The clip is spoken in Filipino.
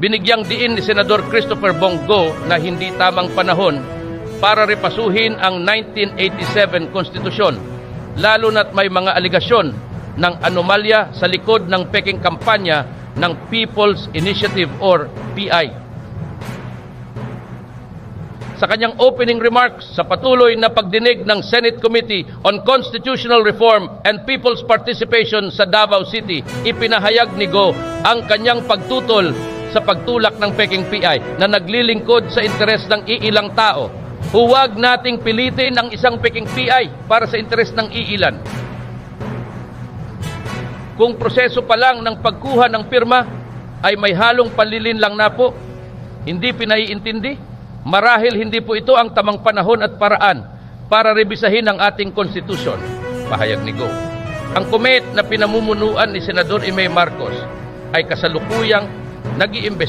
Binigyang diin ni Senador Christopher Bongo na hindi tamang panahon para repasuhin ang 1987 konstitusyon, lalo na't may mga aligasyon ng anomalya sa likod ng peking kampanya ng People's Initiative or PI. Sa kanyang opening remarks sa patuloy na pagdinig ng Senate Committee on Constitutional Reform and People's Participation sa Davao City, ipinahayag ni Go ang kanyang pagtutol sa pagtulak ng peking PI na naglilingkod sa interes ng iilang tao. Huwag nating pilitin ang isang peking PI para sa interes ng iilan. Kung proseso pa lang ng pagkuha ng pirma ay may halong panlilin lang na po, hindi pinaiintindi, marahil hindi po ito ang tamang panahon at paraan para rebisahin ang ating konstitusyon, pahayag ni Go. Ang komite na pinamumunuan ni Senador Imay Marcos ay kasalukuyang nag-iimbestiga